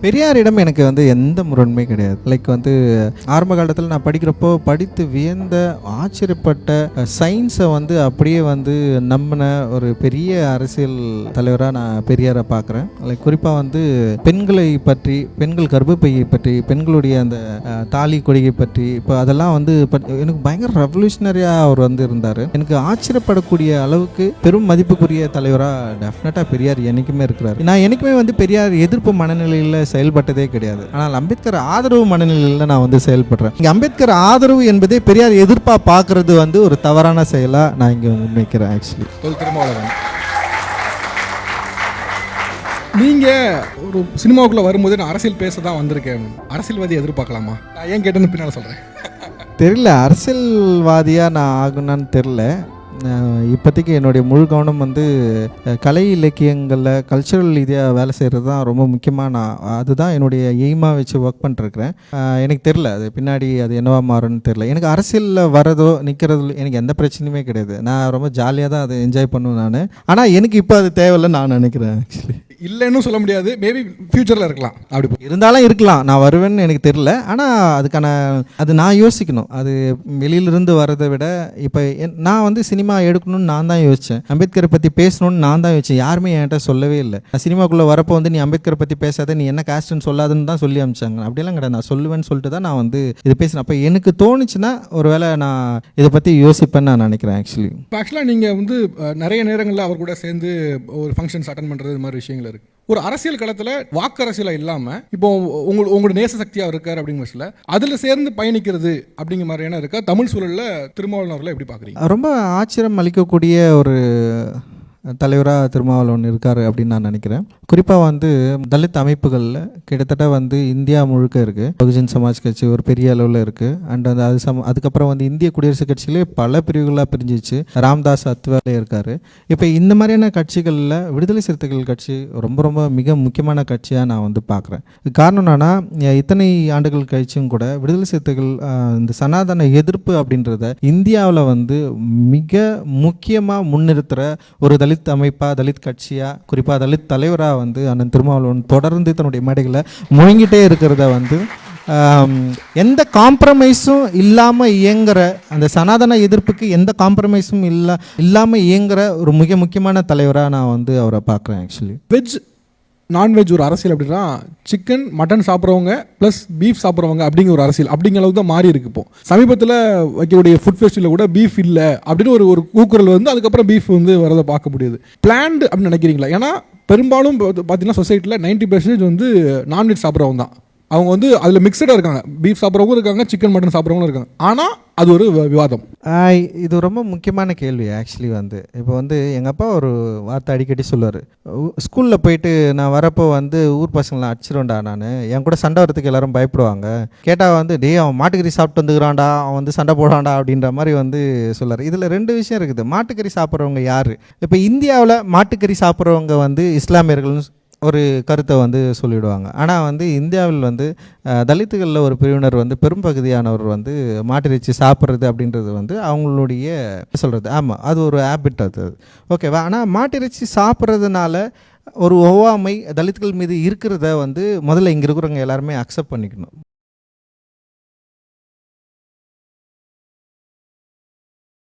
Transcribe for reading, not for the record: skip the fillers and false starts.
பெரியாரிடம் எனக்கு எந்த முரண்மை கிடையாது. லைக் ஆரம்ப காலத்தில் நான் படிக்கிறப்போ படித்து வியந்த ஆச்சரியப்பட்ட சயின்ஸை அப்படியே நம்பின ஒரு பெரிய அரசியல் தலைவராக நான் பெரியாரை பார்க்குறேன். லைக் குறிப்பாக பெண்களை பற்றி, பெண்கள் கர்ப்பப்பையை பற்றி, பெண்களுடைய அந்த தாலி கொடிகை பற்றி இப்போ அதெல்லாம் எனக்கு பயங்கர ரெவல்யூஷனரியாக அவர் இருந்தார். எனக்கு ஆச்சரியப்படக்கூடிய அளவுக்கு பெரும் மதிப்புக்குரிய தலைவராக டெஃபினட்டாக பெரியார் என்றைக்குமே இருக்கிறார். நான் என்றைக்குமே பெரியார் எதிர்ப்பு மனநிலையில் செயல்பட்டதே கிடையாது. ஆனால் அம்பேத்கர் ஆதரவு மனநிலையில் நான் செயல்படுறேன். இங்கே அம்பேத்கர் ஆதரவு என்பதே பெரியார் எதிர்ப்பாக பார்க்கறது ஒரு தவறான செயலாக நான் இங்கே முன்வைக்கிறேன். ஆக்சுவலி நீங்கள் ஒரு சினிமாவுக்குள்ளே வரும்போது நான் அரசியல் பேச தான் வந்திருக்கேன், அரசியல்வாதி எதிர்பார்க்கலாமா? நான் ஏன் கேட்டேன்னு பின்னால் சொல்கிறேன். தெரியல, அரசியல்வாதியாக நான் ஆகணும்னு தெரில. இப்போதைக்கு என்னுடைய முழு கவனம் கலை இலக்கியங்களில் கல்ச்சுரல் ரீதியாக வேலை செய்கிறது தான் ரொம்ப முக்கியமாக. நான் அதுதான் என்னுடைய எய்மாக வச்சு ஒர்க் பண்ணிருக்கிறேன். எனக்கு தெரில அது பின்னாடி அது என்னவா மாறும்னு தெரில. எனக்கு அரசியலில் வரதோ நிற்கிறதோ எனக்கு எந்த பிரச்சனையுமே கிடையாது. நான் ரொம்ப ஜாலியாக தான் அதை என்ஜாய் பண்ணுவேன் நான். ஆனால் எனக்கு இப்போ அது தேவையில்லைன்னு நான் நினைக்கிறேன். ஆக்சுவலி இல்லைன்னு சொல்ல முடியாது, மேபி ஃப்யூச்சரில் இருக்கலாம், அப்படி இருந்தாலும் இருக்கலாம். நான் வருவேன்னு எனக்கு தெரில. ஆனால் அதுக்கான அது நான் யோசிக்கணும். அது வெளியிலிருந்து வர்றதை விட இப்போ நான் சினிமா எடுக்கணும்னு நான் தான் யோசித்தேன். அம்பேத்கரை பற்றி பேசணும்னு நான் தான் யோசித்தேன். யாருமே என்கிட்ட சொல்லவே இல்லை. நான் சினிமாக்குள்ளே வரப்போ நீ அம்பேத்கரை பற்றி பேசாத, நீ என்ன காஸ்ட்னு சொல்லாதுன்னு தான் சொல்லி அனுப்பிச்சாங்க. அப்படியெல்லாம் கிடையாது, நான் சொல்லுவேன்னு சொல்லிட்டு தான் நான் இது பேசினேன். அப்போ எனக்கு தோணுச்சுன்னா ஒரு வேளை நான் இதை பற்றி யோசிப்பேன்னு நான் நினைக்கிறேன். ஆக்சுவலாக நீங்கள் நிறைய நேரங்களில் அவர் கூட சேர்ந்து ஒரு ஃபங்க்ஷன்ஸ் அட்டன் பண்ணுறது இது மாதிரி விஷயங்கள் இருக்கு. ஒரு அரசியல் களத்தில் வாக்கு அரசியலாக இல்லாமல் இப்போ உங்களோட நேச சக்தியாக இருக்கார் அப்படிங்கிற விஷயத்தில் அதில் சேர்ந்து பயணிக்கிறது அப்படிங்கிற மாதிரியான இருக்கா? தமிழ் சூழலில் திருமாவளவன் எப்படி பார்க்குறீங்க? ரொம்ப ஆச்சரியம் அளிக்கக்கூடிய ஒரு தலைவராக திருமாவளவன் இருக்கார் அப்படின்னு நான் நினைக்கிறேன். குறிப்பாக தலித் அமைப்புகளில் கிட்டத்தட்ட இந்தியா முழுக்க இருக்குது. பகுஜன் சமாஜ் கட்சி ஒரு பெரிய அளவில் இருக்குது. அண்ட் அதுக்கப்புறம் இந்திய குடியரசுக் கட்சியிலே பல பிரிவுகளாக பிரிஞ்சிச்சு. ராம்தாஸ் அத்வாலே இருக்கார். இப்போ இந்த மாதிரியான கட்சிகளில் விடுதலை சிறுத்தைகள் கட்சி ரொம்ப ரொம்ப மிக முக்கியமான கட்சியாக நான் பார்க்குறேன். காரணம் என்னன்னா, இத்தனை ஆண்டுகள் கழிச்சும் கூட விடுதலை சிறுத்தைகள் இந்த சனாதன எதிர்ப்பு அப்படின்றத இந்தியாவில் மிக முக்கியமாக முன்னிறுத்துகிற ஒரு தலித் அமைப்பா, தலித் கட்சியா, குறிப்பா தலித் தலைவரா அண்ணன் திருமாவளவன் தொடர்ந்து தன்னுடைய மேடைகளை முழங்கிட்டே இருக்கிறத எந்த காம்ப்ரமைஸும் இல்லாமல் இயங்குற, அந்த சனாதன எதிர்ப்புக்கு எந்த காம்ப்ரமைஸும் இல்லாமல் இயங்குற ஒரு மிக முக்கியமான தலைவராக நான் அவரை பார்க்குறேன். ஆக்சுவலி வெஜ் நான்வெஜ் ஒரு அரசியல் அப்படின்னா சிக்கன் மட்டன் சாப்பிட்றவங்க ப்ளஸ் பீஃப் சாப்பிட்றவங்க அப்படிங்கிற ஒரு அரசியல் அப்படிங்கிற அளவுக்கு தான் மாறி இருக்கு. இப்போ சமீபத்தில் வைக்கக்கூடிய ஃபுட் ஃபெஸ்டிவலில் கூட பீஃப் இல்லை அப்படின்னு ஒரு கூக்குரல் அதுக்கப்புறம் பீஃப் வரதை பார்க்க முடியுது. பிளான்டு அப்படின்னு நினைக்கிறீங்களா? ஏன்னா பெரும்பாலும் பார்த்தீங்கன்னா சொசைட்டியில் 90% நான்வெஜ் சாப்பிட்றவங்க தான். அவங்க அதில் மிக்சடாக இருக்காங்க. பீஃப் சாப்பிட்றவங்க இருக்காங்க, சிக்கன் மட்டன் சாப்பிட்றவங்களும் இருக்காங்க. ஆனால் அது ஒரு விவாதம். இது ரொம்ப முக்கியமான கேள்வி. ஆக்சுவலி இப்போ எங்கள் அப்பா ஒரு வார்த்தை அடிக்கடி சொல்லுவார். ஸ்கூலில் போயிட்டு நான் வரப்போ ஊர் பசங்களை அடிச்சிருவேன்டா, நான் என் கூட சண்டை வரத்துக்கு எல்லாரும் பயப்படுவாங்க. கேட்டால் டேய் அவன் மாட்டுக்கறி சாப்பிட்டு வந்துக்கிறான்டா, அவன் சண்டை போடான்டா அப்படின்ற மாதிரி சொல்லார். இதில் ரெண்டு விஷயம் இருக்குது. மாட்டுக்கறி சாப்பிட்றவங்க யார்? இப்போ இந்தியாவில் மாட்டுக்கறி சாப்பிட்றவங்க இஸ்லாமியர்கள்னு ஒரு கருத்தை சொல்லிவிடுவாங்க. ஆனால் இந்தியாவில் தலித்துகளில் ஒரு பிரிவினர் பெரும்பகுதியானவர் மாட்டிறைச்சி சாப்பிட்றது அப்படின்றது அவங்களுடைய சொல்கிறது. ஆமாம், அது ஒரு ஹேபிட் அது. ஓகேவா? ஆனால் மாட்டிறைச்சி சாப்பிட்றதுனால ஒரு ஒவ்வாமை தலித்துகள் மீது இருக்கிறத முதல்ல இங்கே இருக்கிறவங்க எல்லாருமே அக்செப்ட் பண்ணிக்கணும்.